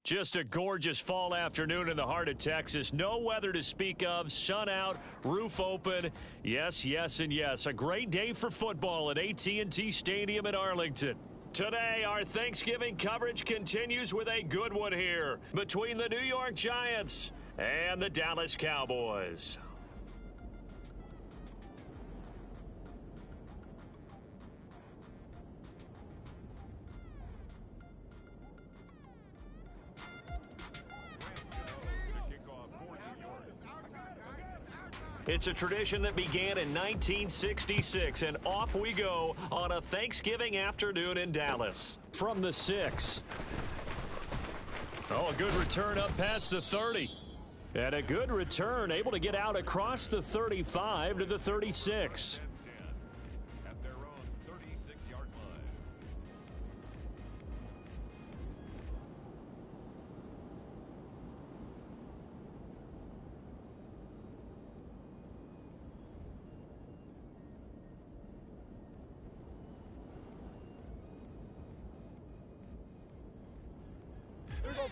Just a gorgeous fall afternoon in the heart of Texas. No weather to speak of. Sun out, roof open. Yes, yes, and yes. A great day for football at AT&T Stadium in Arlington. Today, our Thanksgiving coverage continues with a good one here between the New York Giants and the Dallas Cowboys. It's a tradition that began in 1966, and off we go on a Thanksgiving afternoon in Dallas. From the 6. Oh, a good return up past the 30. And a good return, able to get out across the 35 to the 36. At their own 36-yard line.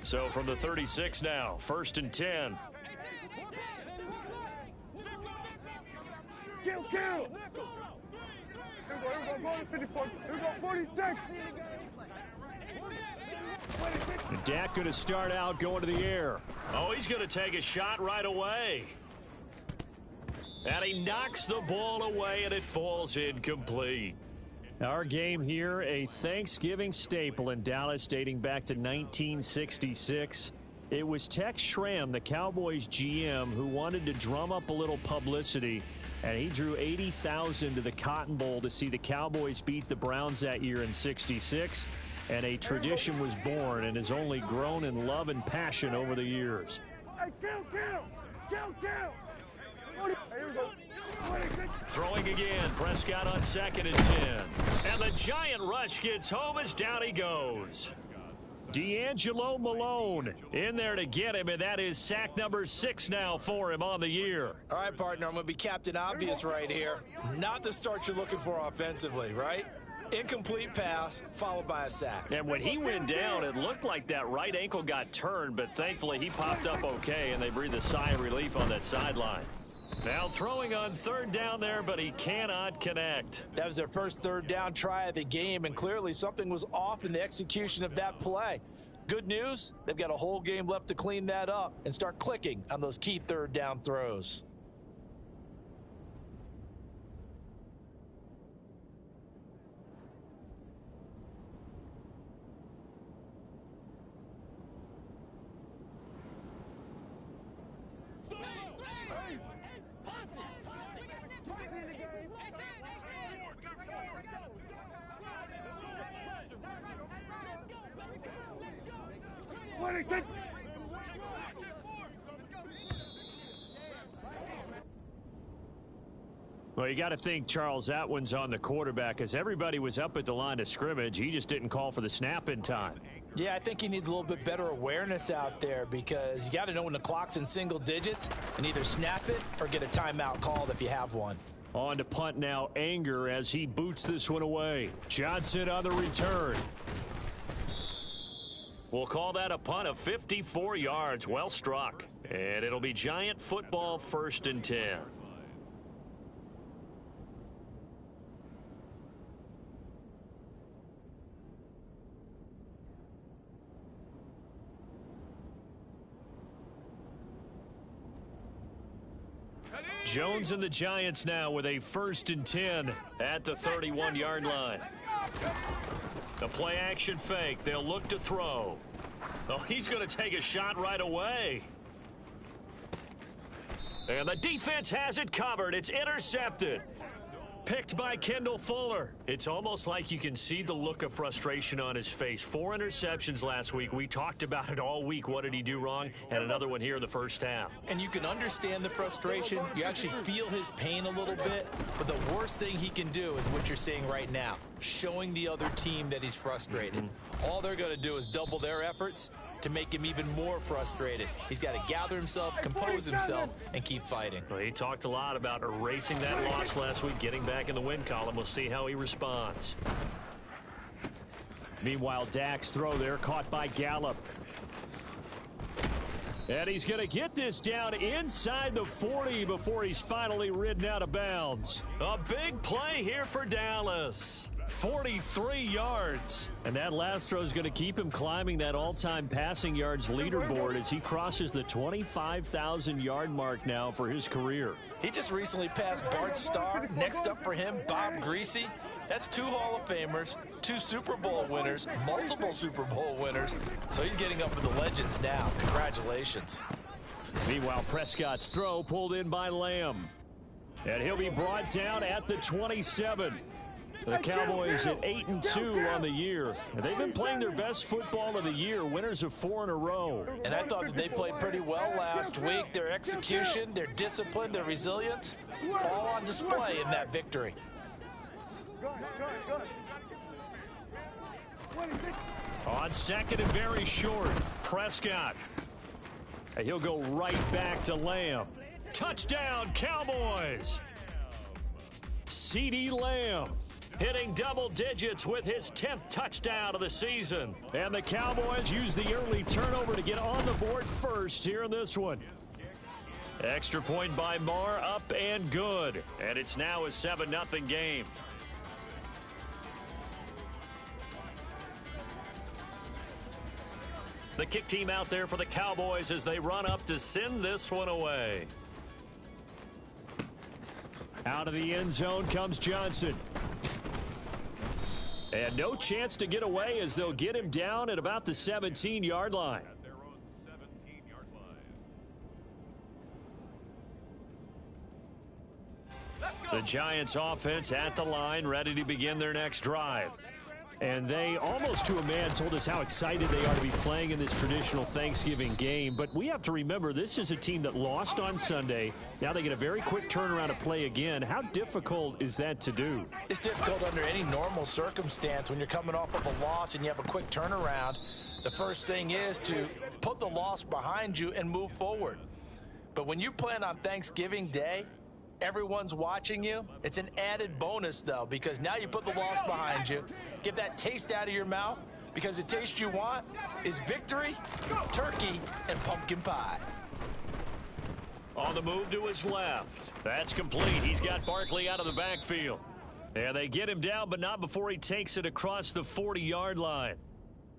So from the 36 now, 1st and 10. Kill! Here we go, 54. Here we go, 46. Dak going to start out going to the air. Oh, he's going to take a shot right away. And he knocks the ball away, and it falls incomplete. Our game here, a Thanksgiving staple in Dallas dating back to 1966. It was Tex Schramm, the Cowboys GM, who wanted to drum up a little publicity, and he drew 80,000 to the Cotton Bowl to see the Cowboys beat the Browns that year in 66, and a tradition was born and has only grown in love and passion over the years. Hey, kill! Here we go. Throwing again, Prescott on 2nd and 10. And the giant rush gets home as down he goes. D'Angelo Malone in there to get him, and that is sack number 6 now for him on the year. All right, partner, I'm going to be Captain Obvious right here. Not the start you're looking for offensively, right? Incomplete pass, followed by a sack. And when he went down, it looked like that right ankle got turned, but thankfully he popped up okay, and they breathed a sigh of relief on that sideline. Now throwing on 3rd down there, but he cannot connect. That was their first 3rd down try of the game, and clearly something was off in the execution of that play. Good news, they've got a whole game left to clean that up and start clicking on those key 3rd down throws. Well, you got to think Charles Atwin's on the quarterback as everybody was up at the line of scrimmage. He just didn't call for the snap in time. Yeah, I think he needs a little bit better awareness out there because you got to know when the clock's in single digits and either snap it or get a timeout called if you have one. On to punt now, Anger as he boots this one away. Johnson on the return. We'll call that a punt of 54 yards. Well struck. And it'll be Giant football, 1st and 10. Jones and the Giants now with a 1st and 10 at the 31-yard line. The play action fake. They'll look to throw. Oh, he's going to take a shot right away. And the defense has it covered. It's intercepted. Picked by Kendall Fuller. It's almost like you can see the look of frustration on his face. 4 interceptions last week. We talked about it all week. What did he do wrong? And another one here in the first half. And you can understand the frustration. You actually feel his pain a little bit. But the worst thing he can do is what you're seeing right now, showing the other team that he's frustrated. All they're going to do is double their efforts to make him even more frustrated. He's got to gather himself, compose himself, and keep fighting. Well, he talked a lot about erasing that loss last week, getting back in the win column. We'll see how he responds. Meanwhile, Dak's throw there caught by Gallup. And he's going to get this down inside the 40 before he's finally ridden out of bounds. A big play here for Dallas. 43 yards. And that last throw is going to keep him climbing that all-time passing yards leaderboard as he crosses the 25,000-yard mark now for his career. He just recently passed Bart Starr. Next up for him, Bob Greasy. That's 2 Hall of Famers, 2 Super Bowl winners, multiple Super Bowl winners. So he's getting up with the legends now. Congratulations. Meanwhile, Prescott's throw pulled in by Lamb. And he'll be brought down at the 27. The Cowboys at 8-2 on the year. And they've been playing their best football of the year, winners of 4 in a row. And I thought that they played pretty well last week. Their execution, their discipline, their resilience, all on display in that victory. On second and very short, Prescott. And he'll go right back to Lamb. Touchdown, Cowboys! CeeDee Lamb hitting double digits with his 10th touchdown of the season. And the Cowboys use the early turnover to get on the board first here in this one. Extra point by Marr, up and good. And it's now a 7-0 game. The kick team out there for the Cowboys as they run up to send this one away. Out of the end zone comes Johnson. And no chance to get away as they'll get him down at about the 17-yard line. At their own 17-yard line. The Giants offense at the line, ready to begin their next drive. And they, almost to a man, told us how excited they are to be playing in this traditional Thanksgiving game. But we have to remember, this is a team that lost on Sunday. Now they get a very quick turnaround to play again. How difficult is that to do? It's difficult under any normal circumstance when you're coming off of a loss and you have a quick turnaround. The first thing is to put the loss behind you and move forward. But when you plan on Thanksgiving Day, everyone's watching you. It's an added bonus, though, because now you put the loss behind you. Get that taste out of your mouth, because the taste you want is victory, turkey, and pumpkin pie. On the move to his left. That's complete. He's got Barkley out of the backfield. And they get him down, but not before he takes it across the 40-yard line.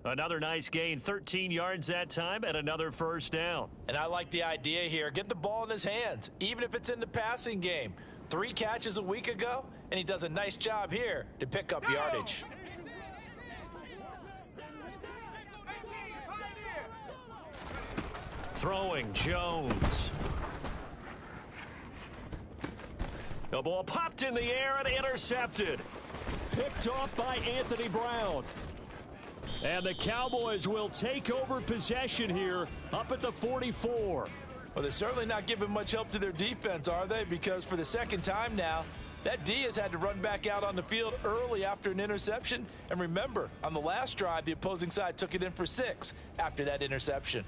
Another nice gain, 13 yards that time, and another first down. And I like the idea here. Get the ball in his hands, even if it's in the passing game. 3 catches a week ago, and he does a nice job here to pick up yardage. Throwing Jones. The ball popped in the air and intercepted. Picked off by Anthony Brown. And the Cowboys will take over possession here up at the 44. Well, they're certainly not giving much help to their defense, are they? Because for the second time now, that D has had to run back out on the field early after an interception. And remember, on the last drive, the opposing side took it in for 6 after that interception.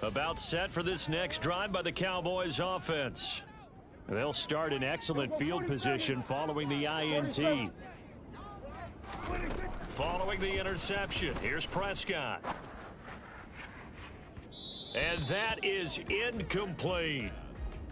About set for this next drive by the Cowboys offense. They'll start in excellent field position following the INT. Following the interception, here's Prescott. And that is incomplete.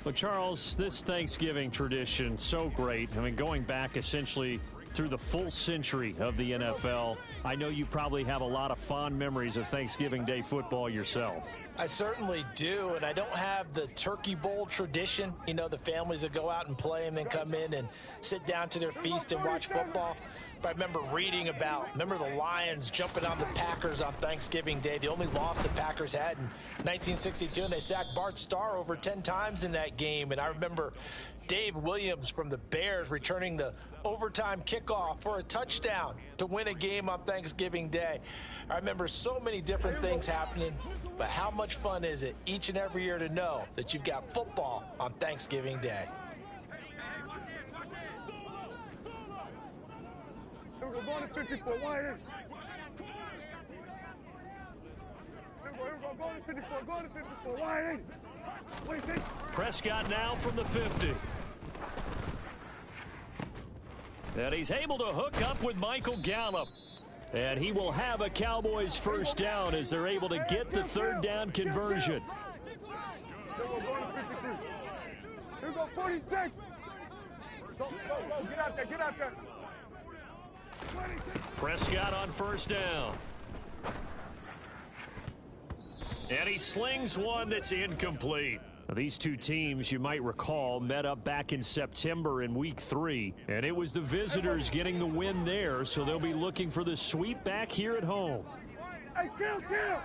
Well, Charles, this Thanksgiving tradition, so great. I mean, going back essentially through the full century of the NFL, I know you probably have a lot of fond memories of Thanksgiving Day football yourself. I certainly do, and I don't have the turkey bowl tradition. You know, the families that go out and play and then come in and sit down to their feast and watch football. But I remember reading remember the Lions jumping on the Packers on Thanksgiving Day, the only loss the Packers had in 1962, and they sacked Bart Starr over 10 times in that game. And I remember Dave Williams from the Bears returning the overtime kickoff for a touchdown to win a game on Thanksgiving Day. I remember so many different things happening, but how much fun is it each and every year to know that you've got football on Thanksgiving Day? We're going to 54 wide. go. Go to 54. Go to 54. Wide 80. What do you think? Prescott now from the 50. And he's able to hook up with Michael Gallup. And he will have a Cowboys first down as they're able to get the third down conversion. Here we go to 53. Here we go 46. Go. Get out there. Get out there. 26. Prescott on first down. And he slings one that's incomplete. These two teams, you might recall, met up back in September in Week 3, and it was the visitors getting the win there, so they'll be looking for the sweep back here at home. Hey, kill. Here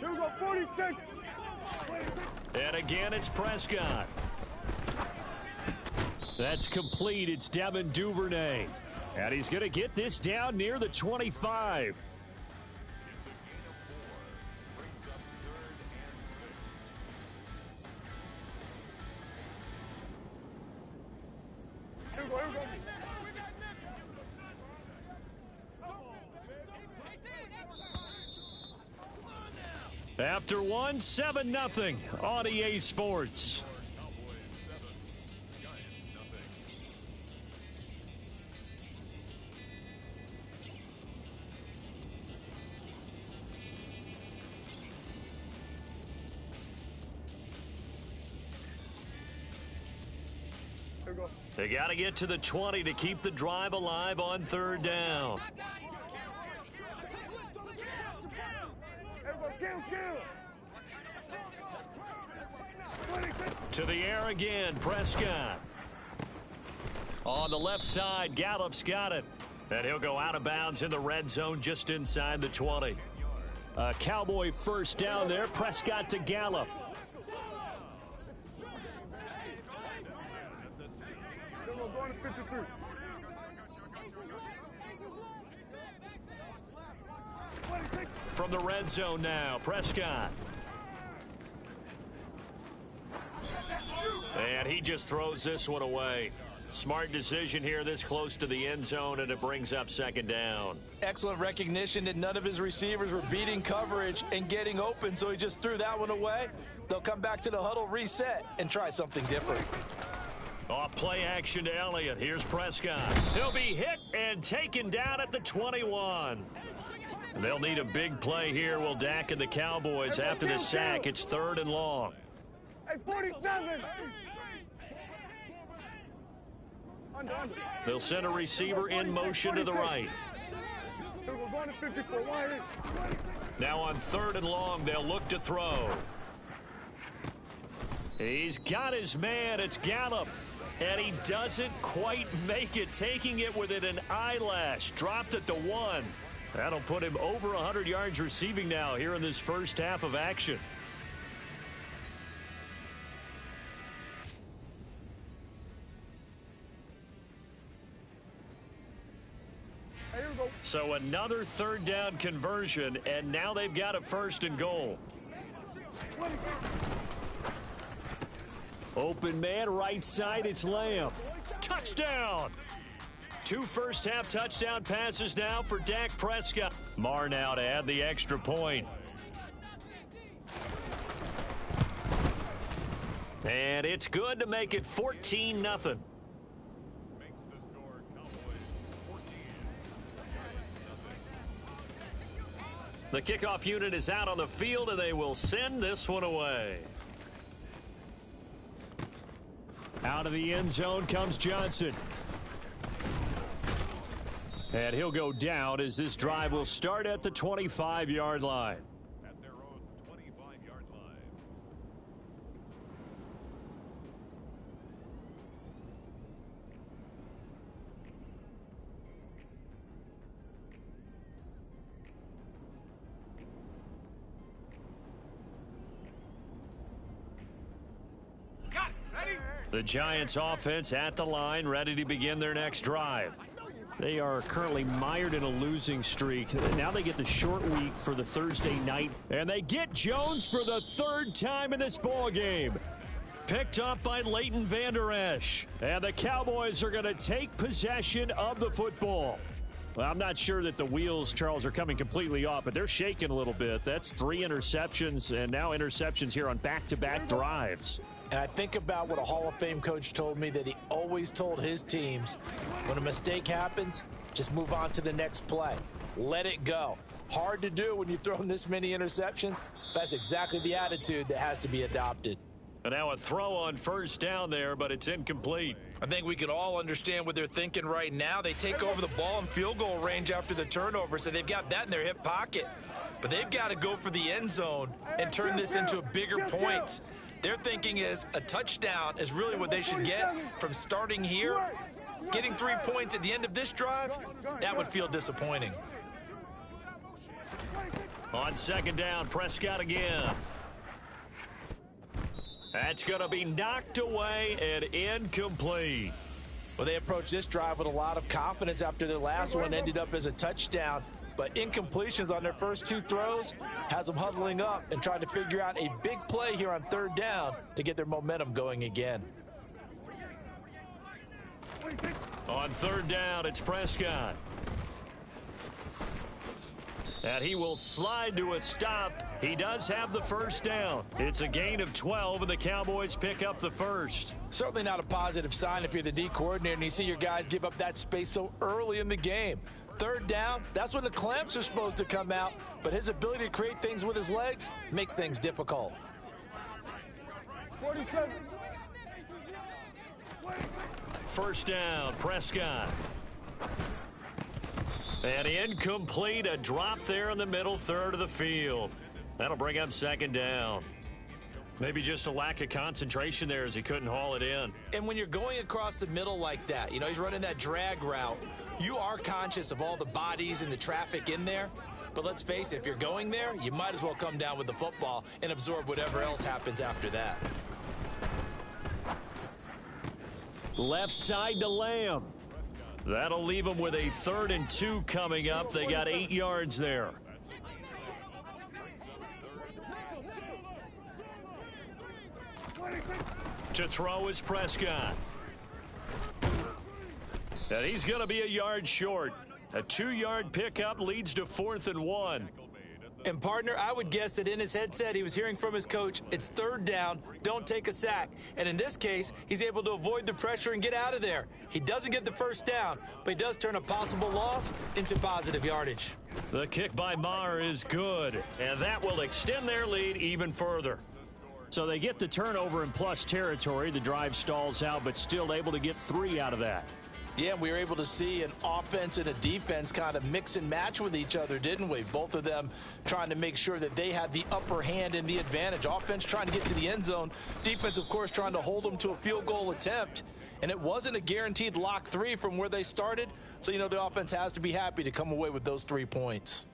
we go, 46. And again, it's Prescott. That's complete. It's Devin Duvernay. And he's going to get this down near the 25. Here we go. After one, 7-0 on EA Sports. Cowboys 7, Giants nothing. Here we go. They got to get to the 20 to keep the drive alive on third down. Kill. To the air again, Prescott. On the left side, Gallup's got it. And he'll go out of bounds in the red zone just inside the 20. A Cowboy first down there, Prescott to Gallup. Here we go, going to 53. From the red zone now, Prescott. And he just throws this one away. Smart decision here this close to the end zone, and it brings up second down. Excellent recognition that none of his receivers were beating coverage and getting open, so he just threw that one away. They'll come back to the huddle, reset, and try something different. Off play action to Elliott. Here's Prescott. He'll be hit and taken down at the 21. They'll need a big play here, will Dak and the Cowboys. After the sack, it's 3rd and long. Hey, 47. Under. They'll send a receiver in motion to the right. Here we go, going to 54. Wide 80. Now on 3rd and long, they'll look to throw. He's got his man. It's Gallup. And he doesn't quite make it, taking it within an eyelash. Dropped at the 1. That'll put him over 100 yards receiving now here in this first half of action. Here we go. So another 3rd down conversion, and now they've got a 1st and goal. Open man, right side, it's Lamb. Touchdown! 2 first-half touchdown passes now for Dak Prescott. Marr now to add the extra point. And it's good to make it 14-0. Makes the score Cowboys 14, Giants nothing. The kickoff unit is out on the field, and they will send this one away. Out of the end zone comes Johnson. And he'll go down as this drive will start at the 25-yard line. At their own 25-yard line. The Giants offense at the line, ready to begin their next drive. They are currently mired in a losing streak. Now they get the short week for the Thursday night, and they get Jones for the 3rd time in this ball game. Picked up by Leighton Vander Esch. And the Cowboys are going to take possession of the football. Well, I'm not sure that the wheels, Charles, are coming completely off, but they're shaking a little bit. That's 3 interceptions, and now interceptions here on back-to-back drives. And I think about what a Hall of Fame coach told me, that he always told his teams, when a mistake happens, just move on to the next play. Let it go. Hard to do when you've thrown this many interceptions. That's exactly the attitude that has to be adopted. And now a throw on first down there, but it's incomplete. I think we can all understand what they're thinking right now. They take over the ball in field goal range after the turnover, so they've got that in their hip pocket. But they've got to go for the end zone and turn this into a bigger point. Their thinking is a touchdown is really what they should get from starting here. Getting 3 points at the end of this drive, that would feel disappointing. On second down, Prescott again. That's going to be knocked away and incomplete. Well, they approached this drive with a lot of confidence after their last one ended up as a touchdown. But incompletions on their first 2 throws has them huddling up and trying to figure out a big play here on third down to get their momentum going again. On third down, it's Prescott. And he will slide to a stop. He does have the first down. It's a gain of 12, and the Cowboys pick up the first. Certainly not a positive sign if you're the D coordinator and you see your guys give up that space so early in the game. Third down, that's when the clamps are supposed to come out, but his ability to create things with his legs makes things difficult. 47. First down, Prescott. And incomplete, a drop there in the middle third of the field. That'll bring up second down. Maybe just a lack of concentration there as he couldn't haul it in. And when you're going across the middle like that, you know, he's running that drag route, you are conscious of all the bodies and the traffic in there. But let's face it, if you're going there, you might as well come down with the football and absorb whatever else happens after that. Left side to Lamb. That'll leave them with a 3rd and 2 coming up. They got 8 yards there. To throw is Prescott. And he's going to be a yard short. A 2-yard pickup leads to 4th and 1. And, partner, I would guess that in his headset he was hearing from his coach, it's third down, don't take a sack. And in this case, he's able to avoid the pressure and get out of there. He doesn't get the first down, but he does turn a possible loss into positive yardage. The kick by Maher is good, and that will extend their lead even further. So they get the turnover in plus territory. The drive stalls out, but still able to get 3 out of that. Yeah, we were able to see an offense and a defense kind of mix and match with each other, didn't we? Both of them trying to make sure that they had the upper hand and the advantage. Offense trying to get to the end zone. Defense, of course, trying to hold them to a field goal attempt. And it wasn't a guaranteed lock 3 from where they started. So, you know, the offense has to be happy to come away with those 3 points.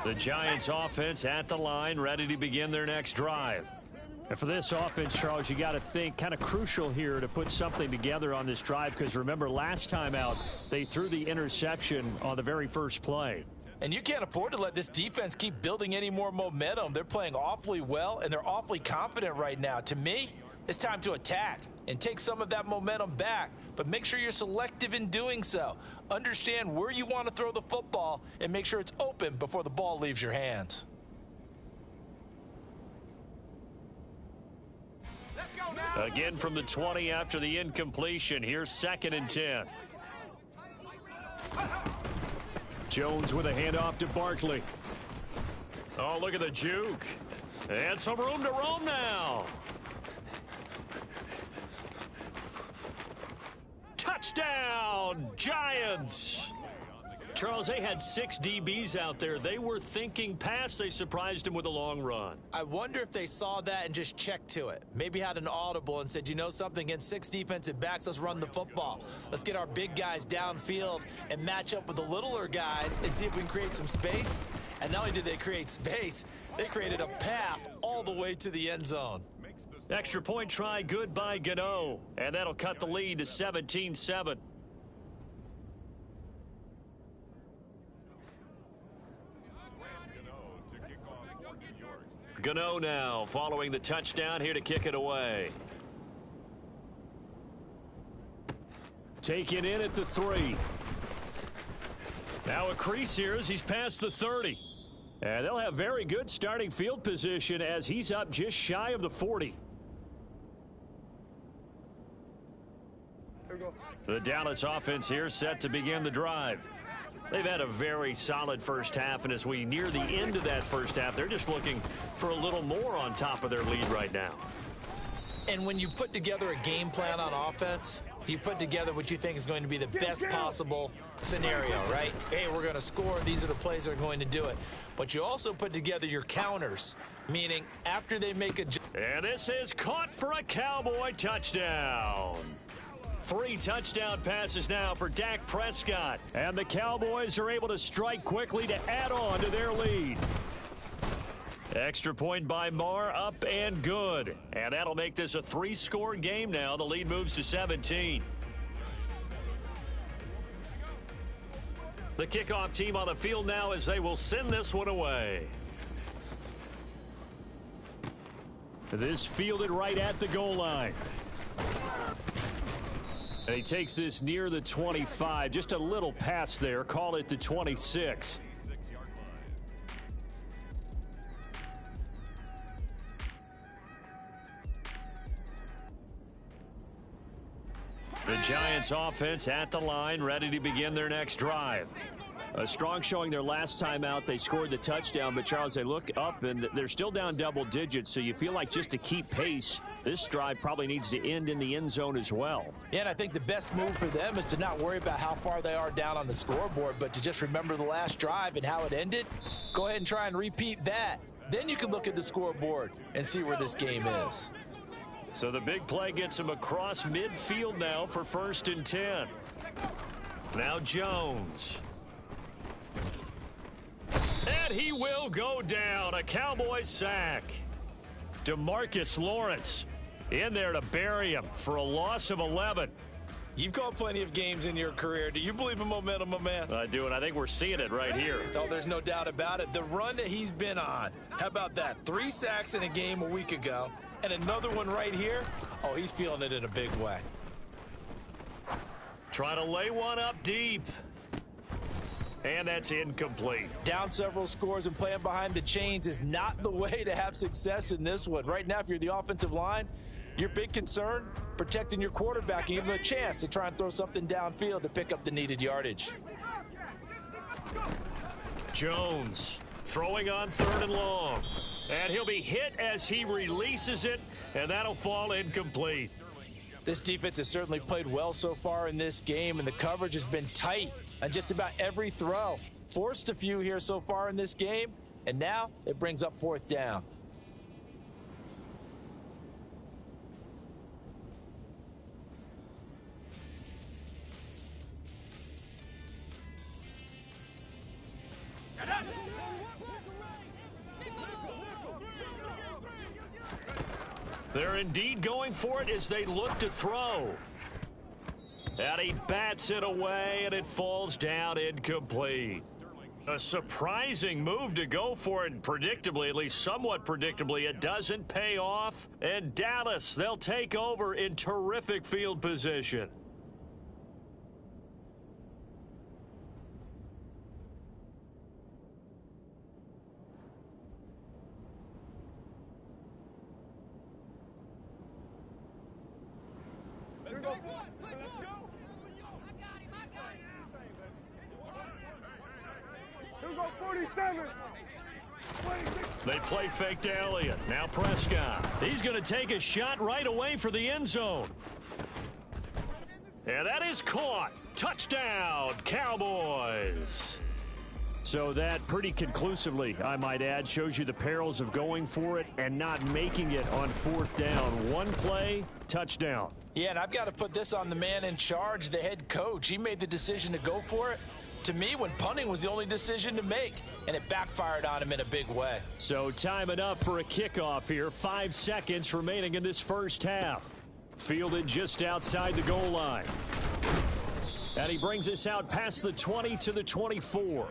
The Giants offense at the line, ready to begin their next drive. And for this offense, Charles, you got to think kind of crucial here to put something together on this drive, because remember last time out, they threw the interception on the very first play. And you can't afford to let this defense keep building any more momentum. They're playing awfully well, and they're awfully confident right now. To me, it's time to attack and take some of that momentum back, but make sure you're selective in doing so. Understand where you want to throw the football and make sure it's open before the ball leaves your hands. Again from the 20 after the incompletion. Here's 2nd and 10. Jones with a handoff to Barkley. Oh, look at the juke. And some room to roam now. Touchdown, Giants! Charles, they had 6 DBs out there. They were thinking pass. They surprised him with a long run. I wonder if they saw that and just checked to it. Maybe had an audible and said, you know something, against 6 defensive backs, let's run the football. Let's get our big guys downfield and match up with the littler guys and see if we can create some space. And not only did they create space, they created a path all the way to the end zone. Extra point try, good by Gano. And that'll cut the lead to 17-7. Gano now following the touchdown here to kick it away. Taken in at the 3. Now a crease here as he's past the 30. And they'll have very good starting field position as he's up just shy of the 40. The Dallas offense here set to begin the drive. They've had a very solid first half, and as we near the end of that first half, they're just looking for a little more on top of their lead right now. And when you put together a game plan on offense, you put together what you think is going to be the best possible scenario, right? Hey, we're going to score. These are the plays that are going to do it. But you also put together your counters, meaning after they make a... And this is caught for a Cowboy touchdown. 3 touchdown passes now for Dak Prescott. And the Cowboys are able to strike quickly to add on to their lead. Extra point by Marr, up and good. And that'll make this a 3-score game now. The lead moves to 17. The kickoff team on the field now as they will send this one away. This fielded right at the goal line. And he takes this near the 25. Just a little pass there. Call it the 26. The Giants offense at the line, ready to begin their next drive. A strong showing their last time out. They scored the touchdown, but Charles, they look up and they're still down double digits, so you feel like just to keep pace, this drive probably needs to end in the end zone as well. Yeah, and I think the best move for them is to not worry about how far they are down on the scoreboard, but to just remember the last drive and how it ended. Go ahead and try and repeat that. Then you can look at the scoreboard and see where this game is. So the big play gets him across midfield now for 1st and 10. Now Jones. And he will go down. A Cowboys sack. DeMarcus Lawrence in there to bury him for a loss of 11. You've called plenty of games in your career. Do you believe in momentum, my man? I do, and I think we're seeing it right here. Oh, there's no doubt about it. The run that he's been on. How about that? 3 sacks in a game a week ago. And another one right here. Oh, he's feeling it in a big way. Trying to lay one up deep. And that's incomplete. Down several scores and playing behind the chains is not the way to have success in this one. Right now, if you're the offensive line, your big concern, protecting your quarterback and giving him a chance to try and throw something downfield to pick up the needed yardage. Jones throwing on 3rd and long. And he'll be hit as he releases it, and that'll fall incomplete. This defense has certainly played well so far in this game, and the coverage has been tight on just about every throw. Forced a few here so far in this game, and now it brings up 4th down. They're indeed going for it as they look to throw. And he bats it away, and it falls down incomplete. A surprising move to go for it, and predictably, at least somewhat predictably, it doesn't pay off. And Dallas, they'll take over in terrific field position. They play fake to Elliott. Now Prescott. He's going to take a shot right away for the end zone. And that is caught. Touchdown, Cowboys. So that pretty conclusively, I might add, shows you the perils of going for it and not making it on 4th down. One play, touchdown. Yeah, and I've got to put this on the man in charge, the head coach. He made the decision to go for it. To me, when punting was the only decision to make, and it backfired on him in a big way. So time enough for a kickoff here. 5 seconds remaining in this first half. Fielded just outside the goal line. And he brings us out past the 20 to the 24.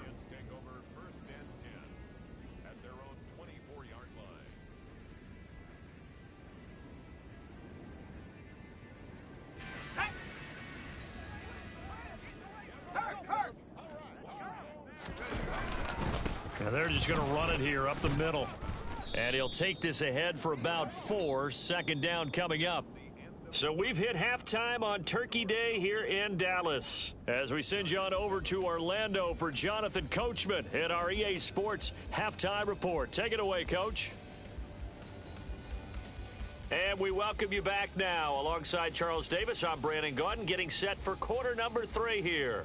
And they're just going to run it here up the middle. And he'll take this ahead for about 4. Second down coming up. So we've hit halftime on Turkey Day here in Dallas. As we send you on over to Orlando for Jonathan Coachman at our EA Sports Halftime Report. Take it away, Coach. And we welcome you back now. Alongside Charles Davis, I'm Brandon Gaudin, getting set for quarter number 3 here.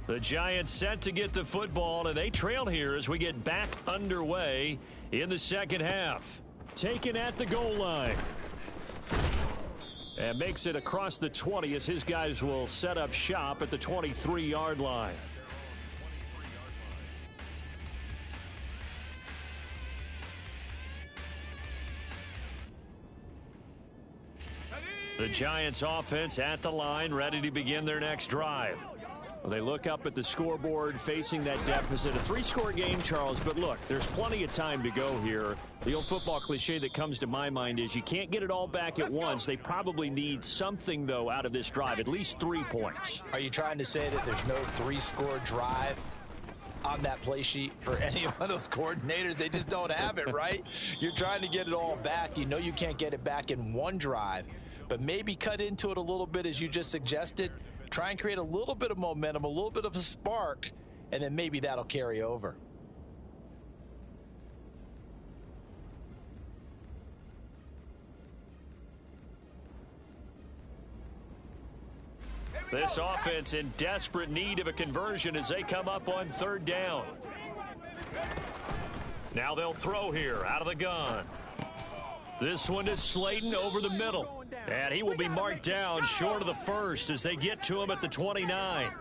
The Giants set to get the football, and they trail here as we get back underway in the second half. Taken at the goal line. And makes it across the 20 as his guys will set up shop at the 23-yard line. The Giants offense at the line, ready to begin their next drive. Well, they look up at the scoreboard facing that deficit. A 3-score game, Charles, but look, there's plenty of time to go here. The old football cliche that comes to my mind is you can't get it all back at once. They probably need something, though, out of this drive, at least 3 points. Are you trying to say that there's no 3-score drive on that play sheet for any of those coordinators? They just don't have it, right? You're trying to get it all back. You know you can't get it back in one drive, but maybe cut into it a little bit as you just suggested. Try and create a little bit of momentum, a little bit of a spark, and then maybe that'll carry over. This offense in desperate need of a conversion as they come up on 3rd down. Now they'll throw here out of the gun. This one is Slayton over the middle. And he will be marked down short of the first as they get to him at the 29.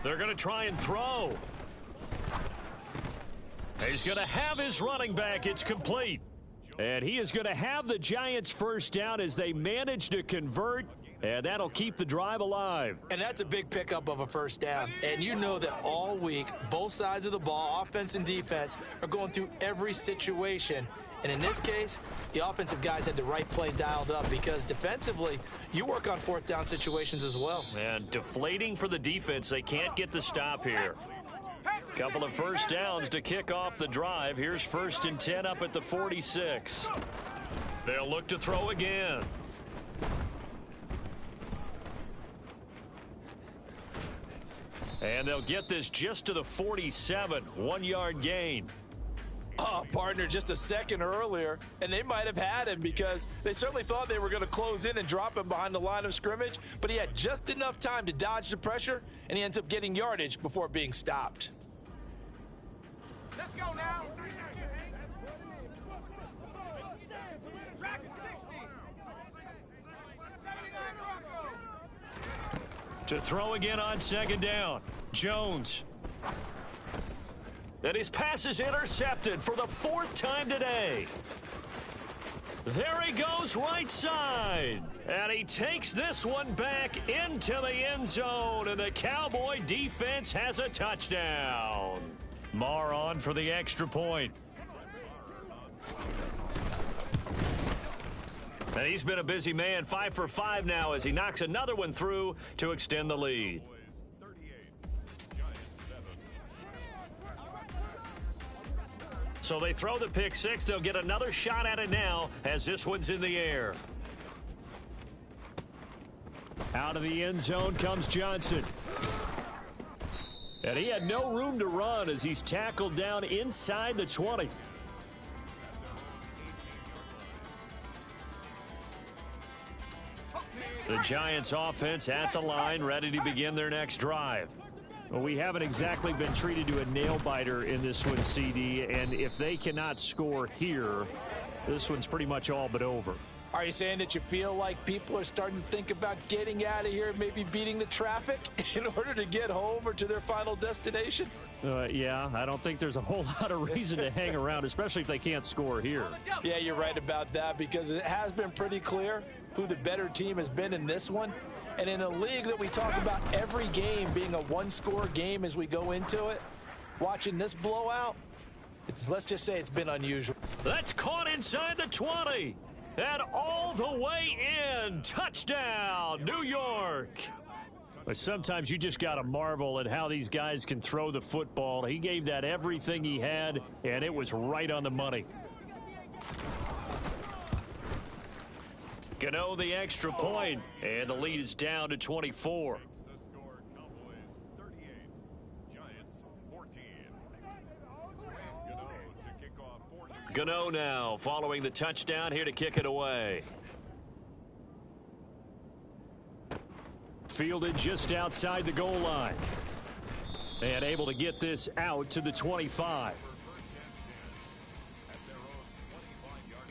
They're going to try and throw. He's going to have his running back. It's complete. And he is going to have the Giants first down as they manage to convert, and that'll keep the drive alive. And that's a big pickup of a first down. And you know that all week, both sides of the ball, offense and defense, are going through every situation. And in this case, the offensive guys had the right play dialed up because defensively, you work on 4th down situations as well. And deflating for the defense. They can't get the stop here. Couple of first downs to kick off the drive. Here's 1st and 10 up at the 46. They'll look to throw again. And they'll get this just to the 47. 1-yard gain. Oh, partner, just a second earlier, and they might have had him because they certainly thought they were going to close in and drop him behind the line of scrimmage, but he had just enough time to dodge the pressure, and he ends up getting yardage before being stopped. Let's go now. To throw again on 2nd down. Jones. And his pass is intercepted for the 4th time today. There he goes right side. And he takes this one back into the end zone. And the Cowboy defense has a touchdown. Marr on for the extra point. And he's been a busy man, 5 for 5 now as he knocks another one through to extend the lead. So they throw the pick 6. They'll get another shot at it now as this one's in the air. Out of the end zone comes Johnson. And he had no room to run as he's tackled down inside the 20. The Giants offense at the line, ready to begin their next drive. Well, we haven't exactly been treated to a nail-biter in this one, CD, and if they cannot score here, this one's pretty much all but over. Are you saying that you feel like people are starting to think about getting out of here, maybe beating the traffic in order to get home or to their final destination? Yeah, I don't think there's a whole lot of reason to hang around, especially if they can't score here. Yeah, you're right about that, because it has been pretty clear who the better team has been in this one. And in a league that we talk about every game being a one-score game as we go into it, watching this blowout, let's just say it's been unusual. That's caught inside the 20. And all the way in. Touchdown, New York. But sometimes you just got to marvel at how these guys can throw the football. He gave that everything he had, and it was right on the money. Gano the extra point, and the lead is down to 24. The score, Cowboys 38, Giants 14. Gano to kick off for New York. Gano now following the touchdown, here to kick it away. Fielded just outside the goal line. And able to get this out to the 25. At their own 25-yard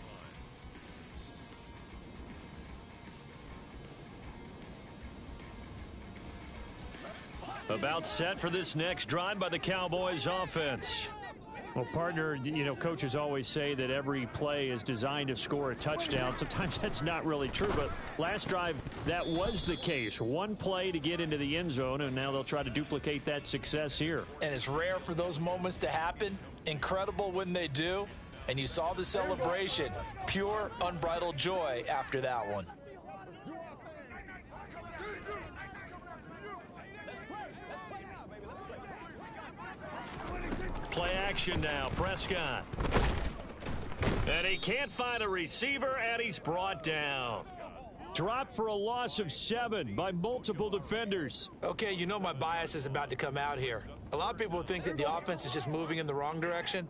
line. About set for this next drive by the Cowboys offense. Well, partner, you know, coaches always say that every play is designed to score a touchdown. Sometimes that's not really true, but last drive, that was the case. One play to get into the end zone, and now they'll try to duplicate that success here. And it's rare for those moments to happen. Incredible when they do. And you saw the celebration. Pure, unbridled joy after that one. Play action now, Prescott. And he can't find a receiver, and he's brought down. Dropped for a loss of 7 by multiple defenders. Okay, you know my bias is about to come out here. A lot of people think that the offense is just moving in the wrong direction.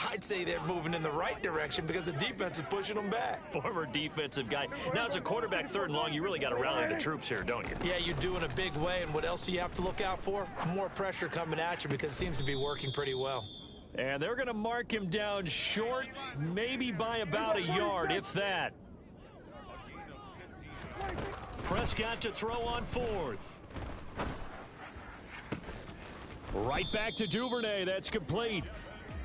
I'd say they're moving in the right direction because the defense is pushing them back. Former defensive guy. Now, as a quarterback, 3rd and long, you really got to rally the troops here, don't you? Yeah, you do in a big way. And what else do you have to look out for? More pressure coming at you because it seems to be working pretty well. And they're going to mark him down short, maybe by about a yard, if that. Prescott to throw on 4th. Right back to Duvernay. That's complete.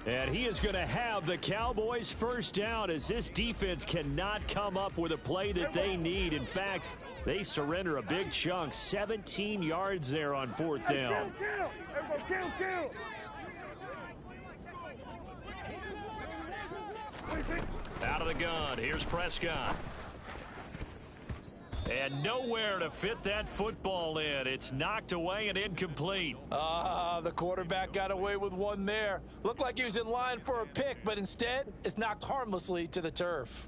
And he is going to have the Cowboys first down, as this defense cannot come up with a play that they need. In fact, they surrender a big chunk, 17 yards there on 4th down. Kill. Out of the gun, here's Prescott. And nowhere to fit that football in. It's knocked away and incomplete. The quarterback got away with one there. Looked like he was in line for a pick, but instead, it's knocked harmlessly to the turf.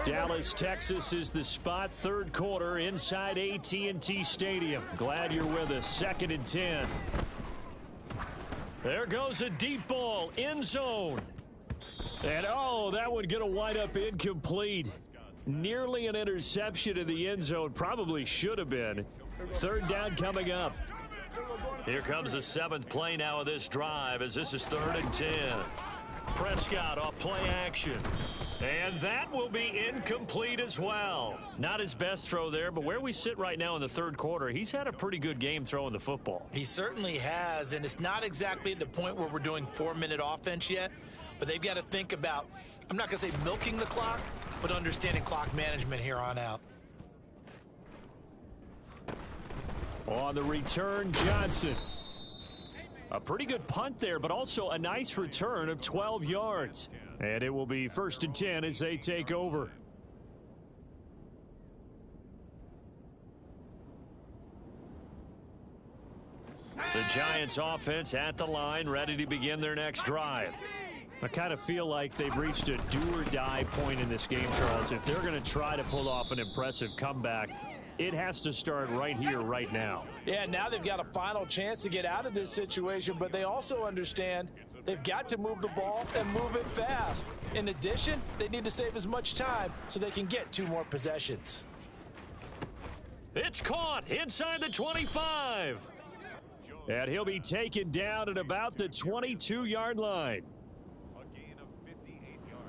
Dallas, Texas is the spot. 3rd quarter inside AT&T Stadium. Glad you're with us. 2nd and 10. There goes a deep ball, end zone. And, oh, that one going to wind up incomplete. Nearly an interception in the end zone. Probably should have been. 3rd down coming up. Here comes the 7th play now of this drive, as this is 3rd and 10. Prescott off play action. And that will be incomplete as well. Not his best throw there, but where we sit right now in the 3rd quarter, he's had a pretty good game throwing the football. He certainly has, and it's not exactly at the point where we're doing 4-minute offense yet, but they've got to think about, I'm not going to say milking the clock, but understanding clock management here on out. On the return, Johnson. A pretty good punt there, but also a nice return of 12 yards. And it will be 1st and 10 as they take over. The Giants offense at the line, ready to begin their next drive. I kind of feel like they've reached a do-or-die point in this game, Charles. If they're going to try to pull off an impressive comeback, it has to start right here, right now. Yeah, now they've got a final chance to get out of this situation, but they also understand they've got to move the ball and move it fast. In addition, they need to save as much time so they can get 2 more possessions. It's caught inside the 25. And he'll be taken down at about the 22-yard line. A gain of 58 yards.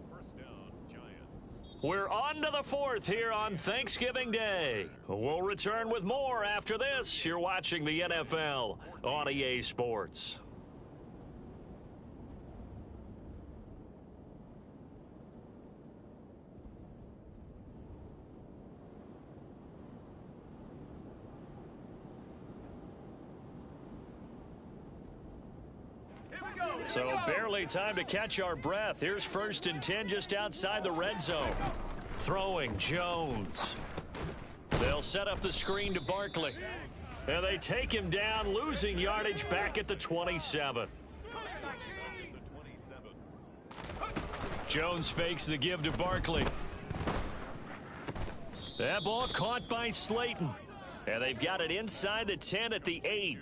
First down, Giants. We're on to the fourth here on Thanksgiving Day. We'll return with more after this. You're watching the NFL on EA Sports. So barely time to catch our breath. Here's 1st and 10 just outside the red zone. Throwing Jones. They'll set up the screen to Barkley. And they take him down, losing yardage back at the 27. Jones fakes the give to Barkley. That ball caught by Slayton. And they've got it inside the 10 at the 8.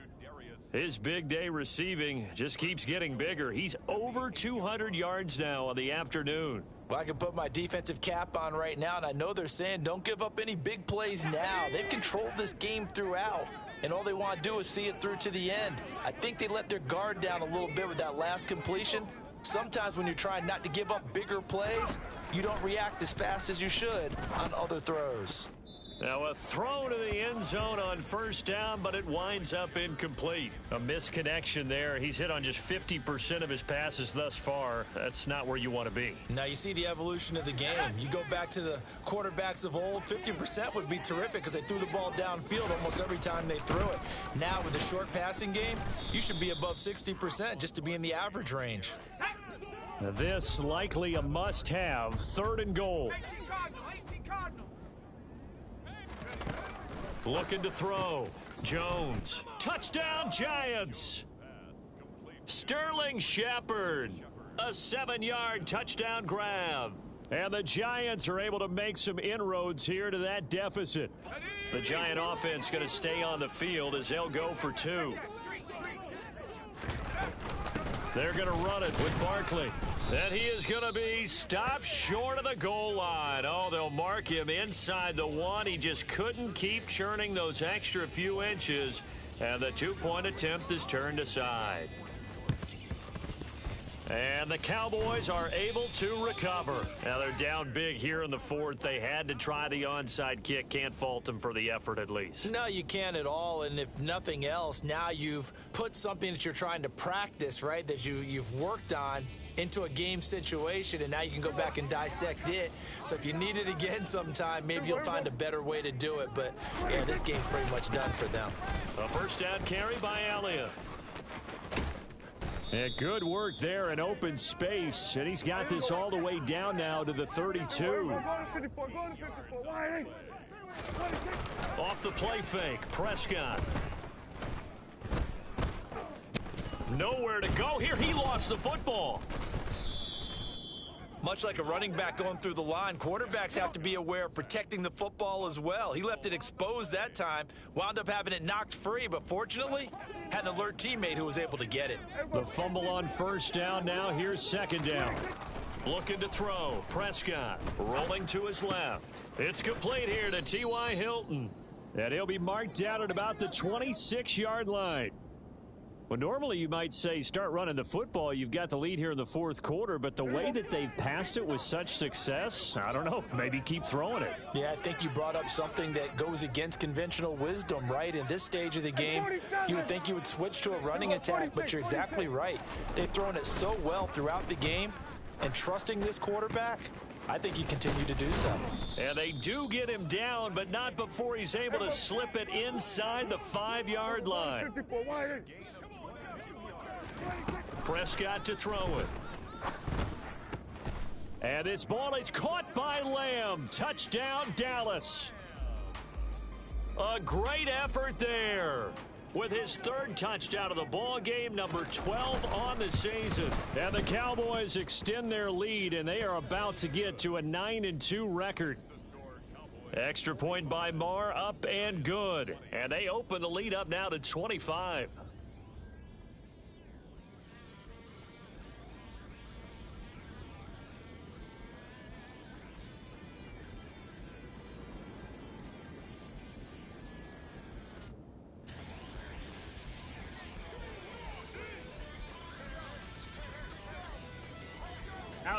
His big day receiving just keeps getting bigger. He's over 200 yards now on the afternoon. Well, I can put my defensive cap on right now, and I know they're saying don't give up any big plays now. They've controlled this game throughout, and all they want to do is see it through to the end. I think they let their guard down a little bit with that last completion. Sometimes when you're trying not to give up bigger plays, you don't react as fast as you should on other throws. Now a throw to the end zone on 1st down, but it winds up incomplete. A misconnection there. He's hit on just 50% of his passes thus far. That's not where you want to be. Now you see the evolution of the game. You go back to the quarterbacks of old, 50% would be terrific because they threw the ball downfield almost every time they threw it. Now with the short passing game, you should be above 60% just to be in the average range. This likely a must-have. 3rd and goal. 18 Cardinal. Looking to throw. Jones. Touchdown, Giants. Sterling Shepard. A 7-yard touchdown grab. And the Giants are able to make some inroads here to that deficit. The Giant offense going to stay on the field as they'll go for 2. They're going to run it with Barkley. And he is going to be stopped short of the goal line. Oh, they'll mark him inside the 1. He just couldn't keep churning those extra few inches. And the 2-point attempt is turned aside. And the Cowboys are able to recover. Now they're down big here in the 4th. They had to try the onside kick. Can't fault them for the effort at least. No, you can't at all. And if nothing else, now you've put something that you're trying to practice, right, that you've worked on into a game situation, and now you can go back and dissect it. So if you need it again sometime, maybe you'll find a better way to do it. But, yeah, this game's pretty much done for them. A 1st down carry by Elliott. And good work there in open space. And he's got this all the way down now to the 32. Off the play fake, Prescott. Nowhere to go here. He lost the football. Much like a running back going through the line, quarterbacks have to be aware of protecting the football as well. He left it exposed that time, wound up having it knocked free, but fortunately had an alert teammate who was able to get it. The fumble on 1st down. Now here's 2nd down. Looking to throw. Prescott rolling to his left. It's complete here to T.Y. Hilton. And he'll be marked down at about the 26-yard line. Well, normally you might say start running the football. You've got the lead here in the 4th quarter, but the way that they've passed it with such success, I don't know, maybe keep throwing it. Yeah, I think you brought up something that goes against conventional wisdom, right? In this stage of the game, you would think you would switch to a running attack, but you're exactly right. They've thrown it so well throughout the game, and trusting this quarterback, I think you continue to do so. And they do get him down, but not before he's able to slip it inside the 5-yard line. Prescott to throw it. And this ball is caught by Lamb. Touchdown, Dallas. A great effort there with his 3rd touchdown of the ball game, number 12 on the season. And the Cowboys extend their lead, and they are about to get to a 9-2 record. Extra point by Marr, up and good. And they open the lead up now to 25.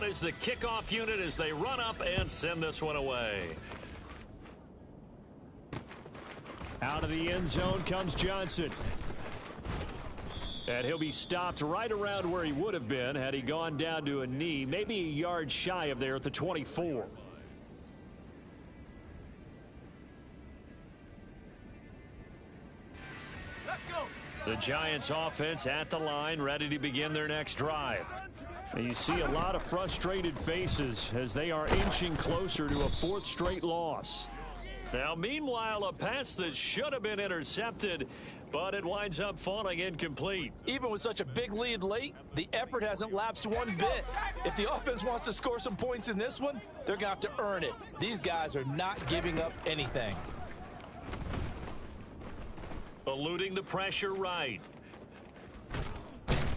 out is the kickoff unit as they run up and send this one away. Out of the end zone comes Johnson. And he'll be stopped right around where he would have been had he gone down to a knee, maybe a yard shy of there at the 24. The Giants offense at the line, ready to begin their next drive. And you see a lot of frustrated faces as they are inching closer to a fourth straight loss. Now, meanwhile, a pass that should have been intercepted, but it winds up falling incomplete. Even with such a big lead late, the effort hasn't lapsed one bit. If the offense wants to score some points in this one, they're going to have to earn it. These guys are not giving up anything. Eluding the pressure right.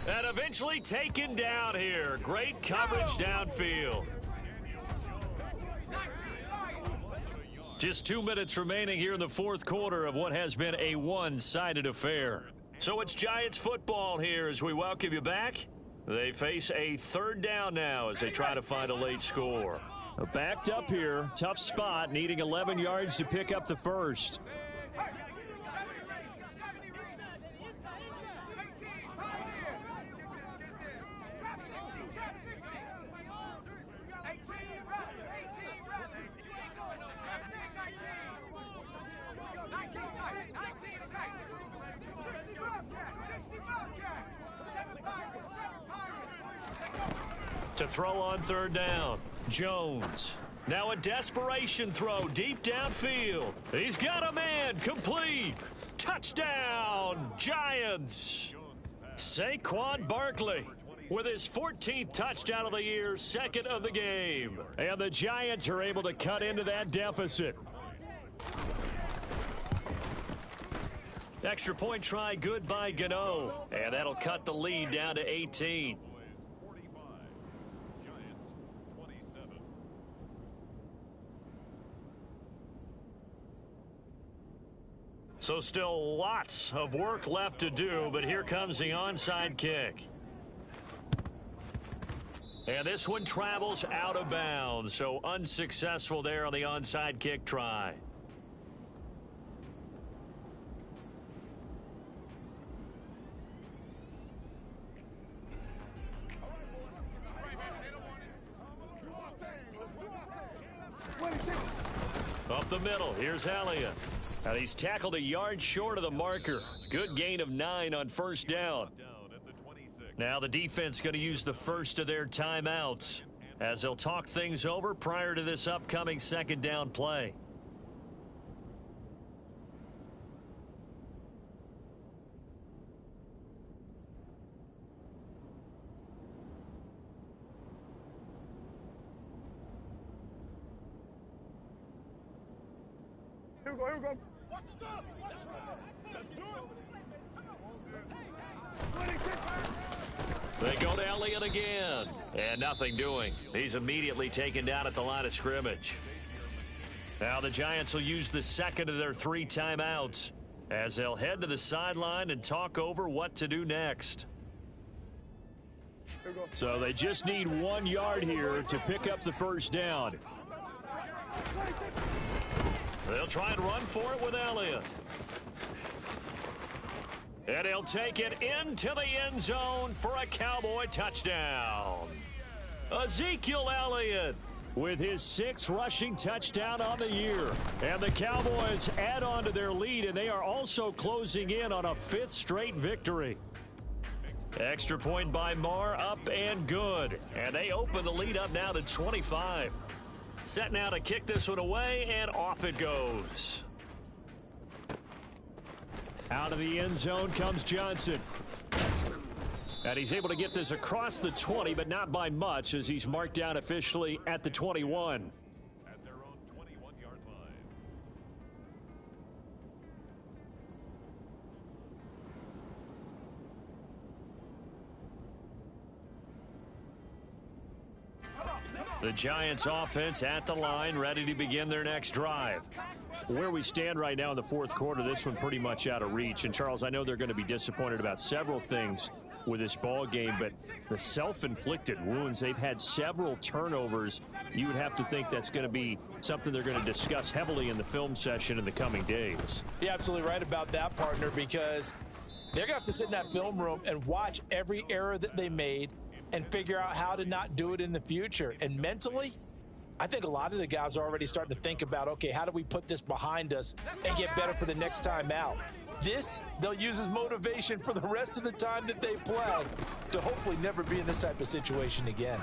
And eventually taken down here. Great coverage downfield. Just 2 minutes remaining here in the fourth quarter of what has been a one-sided affair. So it's Giants football here as we welcome you back. They face a third down now as they try to find a late score. Backed up here, tough spot, needing 11 yards to pick up the first. To throw on third down, Jones. Now a desperation throw deep downfield. He's got a man, complete. Touchdown, Giants. Saquon Barkley with his 14th touchdown of the year, second of the game. And the Giants are able to cut into that deficit. Extra point try good by Gano. And that'll cut the lead down to 18. So still lots of work left to do, but here comes the onside kick. And this one travels out of bounds, so unsuccessful there on the onside kick try. Up the middle, here's Elliott. And he's tackled a yard short of the marker. Good gain of 9 on first down. Now the defense going to use the first of their timeouts as they'll talk things over prior to this upcoming second down play. Here we go, here we go. They go to Elliott again, and nothing doing. He's immediately taken down at the line of scrimmage. Now the Giants will use the second of their 3 timeouts as they'll head to the sideline and talk over what to do next. So they just need 1 yard here to pick up the first down. They'll try and run for it with Elliott. And he'll take it into the end zone for a Cowboy touchdown. Ezekiel Elliott with his 6th rushing touchdown on the year. And the Cowboys add on to their lead, and they are also closing in on a 5th straight victory. Extra point by Marr, up and good. And they open the lead up now to 25. Set now to kick this one away, and off it goes. Out of the end zone comes Johnson. And he's able to get this across the 20, but not by much as he's marked down officially at the 21. At their own 21-yard line. The Giants offense at the line, ready to begin their next drive. Where we stand right now in the fourth quarter, this one pretty much out of reach. And, Charles, I know they're going to be disappointed about several things. with this ball game, but the self-inflicted wounds, they've had several turnovers. You would have to think that's going to be something they're going to discuss heavily in the film session in the coming days. You're absolutely right about that, partner, because they're going to have to sit in that film room and watch every error that they made and figure out how to not do it in the future. And mentally, I think a lot of the guys are already starting to think about, okay, how do we put this behind us and get better for the next time out? This, they'll use as motivation for the rest of the time that they play to hopefully never be in this type of situation again.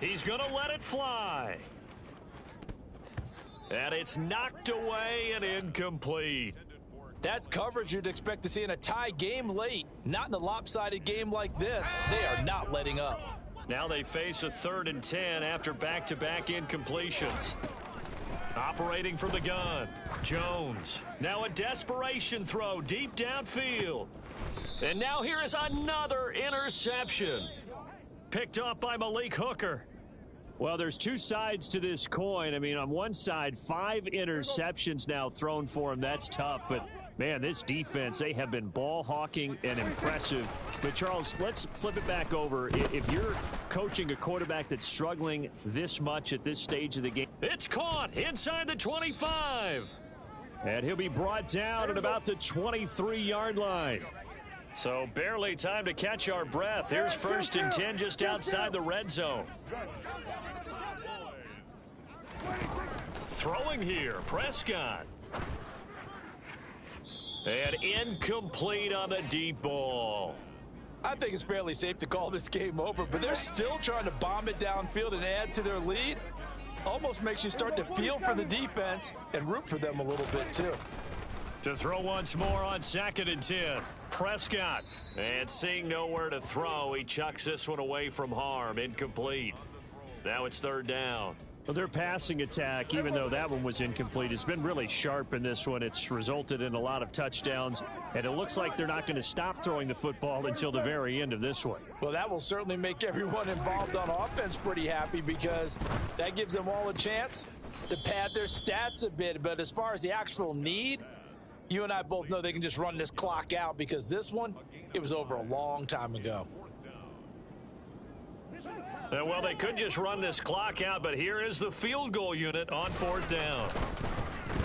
He's going to let it fly. And it's knocked away and incomplete. That's coverage you'd expect to see in a tie game late. Not in a lopsided game like this. They are not letting up. Now they face a 3rd and 10 after back-to-back incompletions. Operating from the gun, Jones. Now a desperation throw deep downfield. And now here is another interception. Picked up by Malik Hooker. Well, there's two sides to this coin. I mean, on one side, 5 interceptions now thrown for him. That's tough, but man, this defense, they have been ball hawking and impressive. But, Charles, let's flip it back over. If you're coaching a quarterback that's struggling this much at this stage of the game. It's caught inside the 25. And he'll be brought down at about the 23-yard line. So barely time to catch our breath. Here's 1st and 10 just outside the red zone. Throwing here, Prescott. And incomplete on the deep ball. I think it's fairly safe to call this game over, but they're still trying to bomb it downfield and add to their lead. Almost makes you start to feel for the defense and root for them a little bit, too. To throw once more on 2nd and 10. Prescott. And seeing nowhere to throw, he chucks this one away from harm. Incomplete. Now it's 3rd down. Well, their passing attack, even though that one was incomplete, has been really sharp in this one. It's resulted in a lot of touchdowns, and it looks like they're not going to stop throwing the football until the very end of this one. Well, that will certainly make everyone involved on offense pretty happy because that gives them all a chance to pad their stats a bit. But as far as the actual need, you and I both know they can just run this clock out because this one, it was over a long time ago. Well, they could just run this clock out, but here is the field goal unit on 4th down.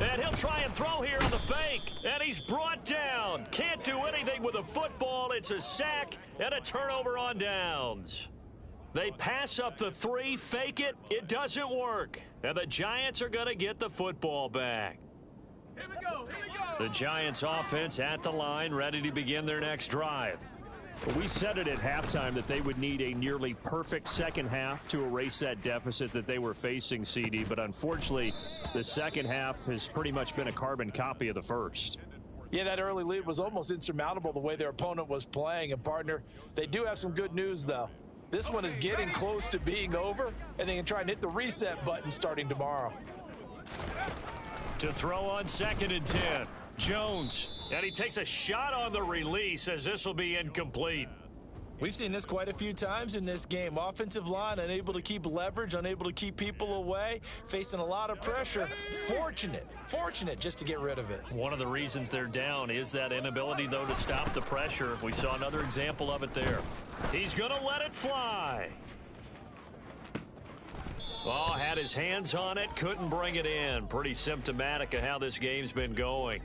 And he'll try and throw here on the fake, and he's brought down. Can't do anything with a football. It's a sack and a turnover on downs. They pass up the 3, fake it. It doesn't work. And the Giants are going to get the football back. Here we go. Here we go. The Giants offense at the line, ready to begin their next drive. We said it at halftime that they would need a nearly perfect second half to erase that deficit that they were facing, CD. But unfortunately, the second half has pretty much been a carbon copy of the first. Yeah, that early lead was almost insurmountable the way their opponent was playing. And, partner, they do have some good news, though. This one is getting close to being over, and they can try and hit the reset button starting tomorrow. To throw on 2nd and 10. Jones, and he takes a shot on the release as this will be incomplete. We've seen this quite a few times in this game. Offensive line unable to keep leverage, unable to keep people away, facing a lot of pressure. Fortunate just to get rid of it. One of the reasons they're down is that inability, though, to stop the pressure. We saw another example of it there. He's going to let it fly. Oh, had his hands on it, couldn't bring it in. Pretty symptomatic of how this game's been going.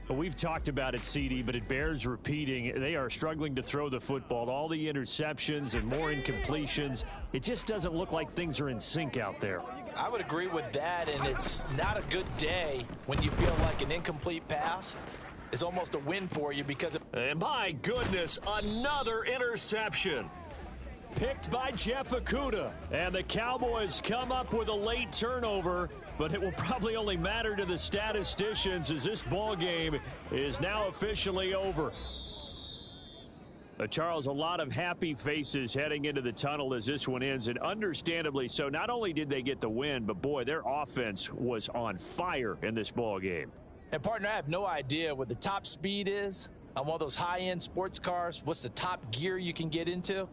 Well, we've talked about it, CD, but it bears repeating. They are struggling to throw the football. All the interceptions and more incompletions. It just doesn't look like things are in sync out there. I would agree with that, and it's not a good day when you feel like an incomplete pass is almost a win for you because of... And my goodness, another interception. Picked by Jeff Okudah. And the Cowboys come up with a late turnover, but it will probably only matter to the statisticians as this ball game is now officially over. Charles, a lot of happy faces heading into the tunnel as this one ends, and understandably so. Not only did they get the win, but boy, their offense was on fire in this ball game. And partner, I have no idea what the top speed is on one of those high-end sports cars. What's the top gear you can get into?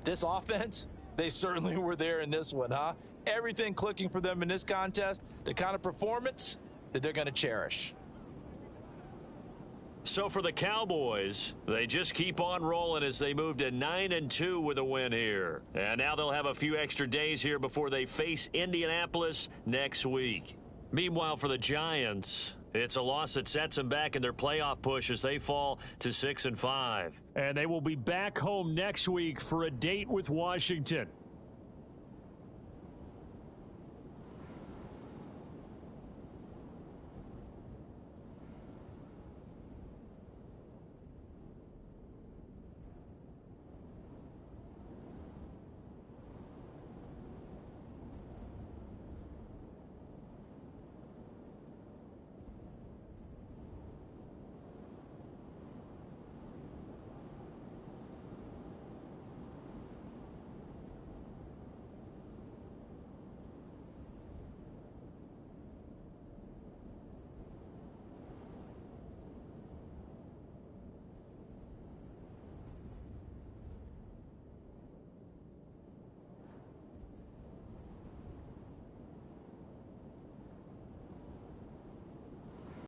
This offense, they certainly were there in this one, huh? Everything clicking for them in this contest, the kind of performance that they're going to cherish. So for the Cowboys, they just keep on rolling as they move to 9-2 with a win here. And now they'll have a few extra days here before they face Indianapolis next week. Meanwhile, for the Giants, it's a loss that sets them back in their playoff push as they fall to 6-5. And they will be back home next week for a date with Washington.